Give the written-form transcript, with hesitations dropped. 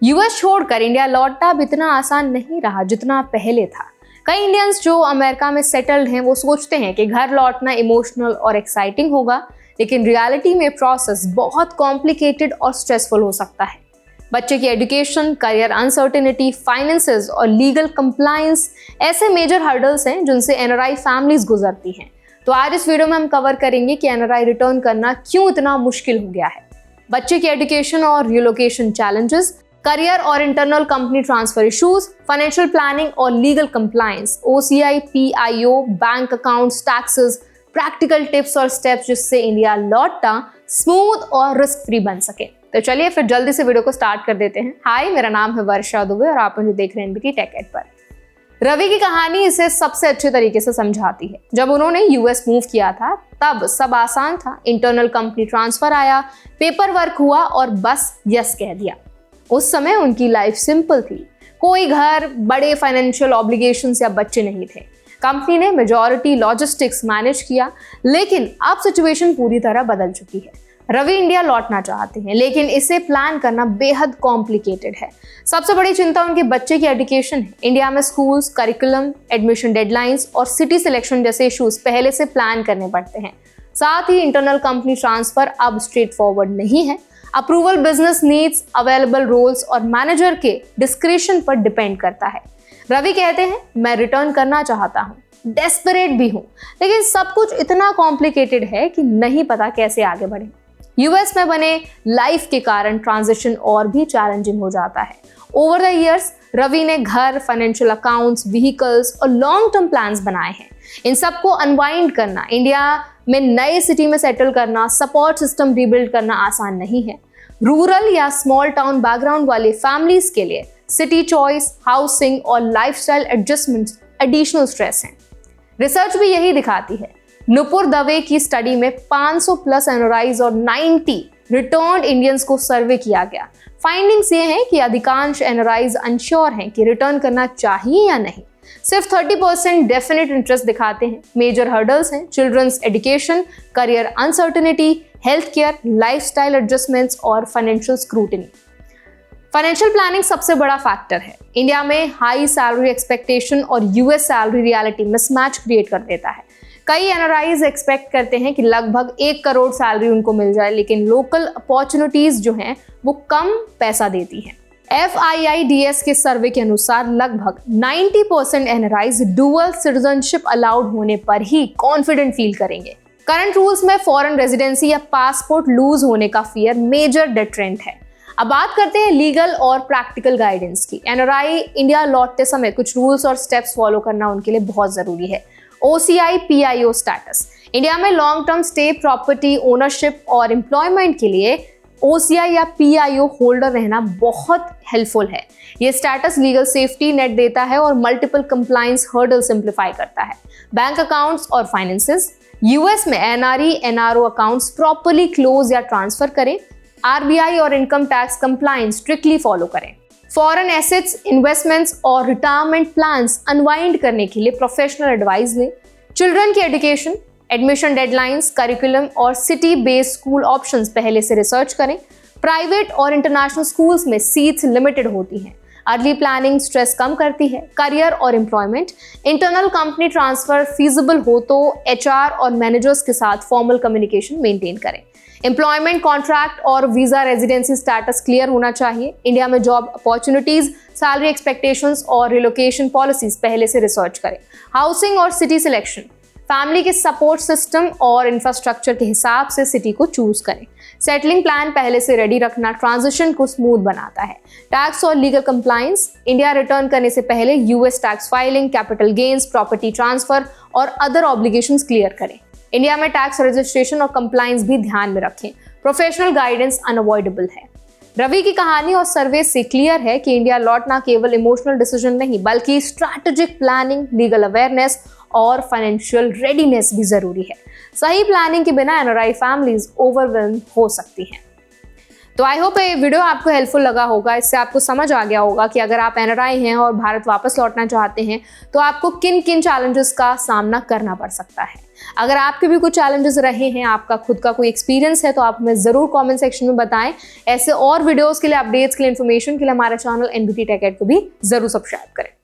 US छोड़कर India लौटना अब इतना आसान नहीं रहा जितना पहले था। कई इंडियंस जो अमेरिका में सेटल्ड हैं वो सोचते हैं कि घर लौटना इमोशनल और एक्साइटिंग होगा, लेकिन रियलिटी में प्रोसेस बहुत कॉम्प्लिकेटेड और स्ट्रेसफुल हो सकता है। बच्चे की एजुकेशन, करियर अनसर्टेनिटी, फाइनेंसेस और लीगल कंप्लायंस ऐसे मेजर हर्डल्स हैं जिनसे एनआरआई फैमिलीज गुजरती हैं। तो आज इस वीडियो में हम कवर करेंगे कि एनआरआई रिटर्न करना क्यों इतना मुश्किल हो गया है, बच्चे की एजुकेशन और रिलोकेशन चैलेंजेस, करियर और internal company transfer issues, financial planning और legal compliance, OCI, PIO, bank accounts, taxes, practical tips और स्टेप्स जिससे इंडिया लौटना स्मूथ और रिस्क फ्री बन सके। तो चलिए फिर जल्दी से वीडियो को स्टार्ट कर देते हैं। हाय, मेरा नाम है वर्षा दुबे और आप मुझे देख रहे हैं एनबीटी टेक एड पर। रवि की कहानी इसे सबसे अच्छे तरीके से समझाती है। जब उन्होंने यूएस मूव किया था तब सब आसान था। इंटरनल कंपनी ट्रांसफर आया, पेपर वर्क हुआ और बस यस कह दिया। उस समय उनकी लाइफ सिंपल थी, कोई घर, बड़े फाइनेंशियल ऑब्लिगेशंस या बच्चे नहीं थे। कंपनी ने मेजॉरिटी लॉजिस्टिक्स मैनेज किया, लेकिन अब सिचुएशन पूरी तरह बदल चुकी है। रवि इंडिया लौटना चाहते हैं, लेकिन इसे प्लान करना बेहद कॉम्प्लिकेटेड है। सबसे बड़ी चिंता उनके बच्चे की एजुकेशन है। इंडिया में स्कूल्स, करिकुलम, एडमिशन डेडलाइंस और सिटी सिलेक्शन जैसे इश्यूज पहले से प्लान करने पड़ते हैं। साथ ही इंटरनल कंपनी ट्रांसफर अब स्ट्रेट फॉरवर्ड नहीं है। Approval business needs, available roles और मैनेजर के डिस्क्रिशन पर डिपेंड करता है। रवि कहते हैं, मैं रिटर्न करना चाहता हूँ, डेस्परेट भी हूँ, लेकिन सब कुछ इतना कॉम्प्लिकेटेड है कि नहीं पता कैसे आगे बढ़े। यूएस में बने लाइफ के कारण ट्रांजिशन और भी चैलेंजिंग हो जाता है। ओवर द ईयर्स रवि ने घर, फाइनेंशियल अकाउंट्स, व्हीकल्स और लॉन्ग टर्म प्लान्स बनाए हैं। इन सबको अनवाइंड करना, इंडिया में नए सिटी में सेटल करना, सपोर्ट सिस्टम रिबिल्ड करना आसान नहीं है। रूरल या स्मॉल टाउन बैकग्राउंड वाले फैमिलीज के लिए सिटी चॉइस, हाउसिंग और लाइफस्टाइल एडजस्टमेंट्स एडिशनल स्ट्रेस हैं। रिसर्च भी यही दिखाती है। नुपुर दवे की स्टडी में 500 प्लस एनआरआईज और 90 रिटर्न्ड इंडियंस को सर्वे किया गया। फाइंडिंग्स ये हैं कि अधिकांश एनआरआईज अनश्योर हैं कि रिटर्न करना चाहिए या नहीं। सिर्फ 30% डेफिनेट इंटरेस्ट दिखाते हैं। मेजर हर्डल्स हैं children's education, career uncertainty, health care, lifestyle adjustments और फाइनेंशियल स्क्रूटिनी। फाइनेंशियल प्लानिंग सबसे बड़ा फैक्टर है। इंडिया में हाई सैलरी एक्सपेक्टेशन और US salary reality mismatch create कर देता है। कई एनआरआईज एक्सपेक्ट करते हैं कि लगभग 1 करोड़ सैलरी उनको मिल जाए, लेकिन लोकल अपॉर्चुनिटीज जो हैं वो कम पैसा देती हैं। FIIDS के सर्वे के अनुसार लगभग 90% एनआरआईज डुअल सिटीजनशिप अलाउड होने पर ही कॉन्फिडेंट फील करेंगे। करंट रूल्स में फॉरेन रेजिडेंसी या पासपोर्ट लूज होने का फियर मेजर डेट्रेंट है। अब बात करते हैं लीगल और प्रैक्टिकल गाइडेंस की। एनआरआई इंडिया लौटते समय कुछ रूल्स और स्टेप्स फॉलो करना उनके लिए बहुत जरूरी है। OCI PIO स्टेटस, इंडिया में long term stay, property ownership और एम्प्लॉयमेंट के लिए OCI या PIO होल्डर रहना बहुत हेल्पफुल है। ये स्टेटस लीगल सेफ्टी नेट देता है और मल्टीपल कंप्लायंस हर्डल सिंप्लीफाई करता है। बैंक अकाउंट्स और फाइनेंसेस, यूएस में NRE NRO accounts properly close या ट्रांसफर करें। RBI और income tax compliance strictly follow करें। फॉरेन एसेट्स, इन्वेस्टमेंट्स और रिटायरमेंट प्लान्स अनवाइंड करने के लिए प्रोफेशनल एडवाइस लें। चिल्ड्रन की एजुकेशन, एडमिशन डेडलाइंस, करिकुलम और सिटी बेस्ड स्कूल ऑप्शंस पहले से रिसर्च करें। प्राइवेट और इंटरनेशनल स्कूल्स में सीट्स लिमिटेड होती हैं। अर्ली प्लानिंग स्ट्रेस कम करती है। करियर और employment, internal company transfer feasible हो तो HR और मैनेजर्स के साथ फॉर्मल कम्युनिकेशन मेंटेन करें। एम्प्लॉयमेंट कॉन्ट्रैक्ट और वीजा रेजिडेंसी स्टेटस क्लियर होना चाहिए। इंडिया में जॉब अपॉर्चुनिटीज, सैलरी एक्सपेक्टेशंस और रिलोकेशन पॉलिसीज पहले से रिसर्च करें। हाउसिंग और सिटी सिलेक्शन, फैमिली के सपोर्ट सिस्टम और इंफ्रास्ट्रक्चर के हिसाब से सिटी को चूज करें। सेटलिंग प्लान पहले से रेडी रखना ट्रांजिशन को स्मूथ बनाता है। टैक्स और लीगल कंप्लायंस, इंडिया रिटर्न करने से पहले US tax filing, capital gains, property transfer और अदर ऑब्लिगेशंस क्लियर करें। इंडिया में टैक्स रजिस्ट्रेशन और कंप्लायंस भी ध्यान में रखें। प्रोफेशनल गाइडेंस अनअवॉइडेबल है। रवि की कहानी और सर्वे से क्लियर है कि इंडिया लौटना केवल इमोशनल डिसीजन नहीं, बल्कि स्ट्रैटेजिक प्लानिंग, लीगल अवेयरनेस और फाइनेंशियल रेडीनेस भी जरूरी है। सही प्लानिंग के बिना एनआरआई फैमिलीज ओवरवेल्म हो सकती हैं। तो आई होप ये वीडियो आपको हेल्पफुल लगा होगा, इससे आपको समझ आ गया होगा कि अगर आप NRI हैं और भारत वापस लौटना चाहते हैं तो आपको किन किन चैलेंजेस का सामना करना पड़ सकता है। अगर आपके भी कुछ चैलेंजेस रहे हैं, आपका खुद का कोई एक्सपीरियंस है, तो आप हमें ज़रूर कमेंट सेक्शन में बताएं। ऐसे और वीडियोस के लिए, अपडेट्स के लिए, इन्फॉर्मेशन के लिए हमारे चैनल NBT Tech Ed को भी ज़रूर सब्सक्राइब करें।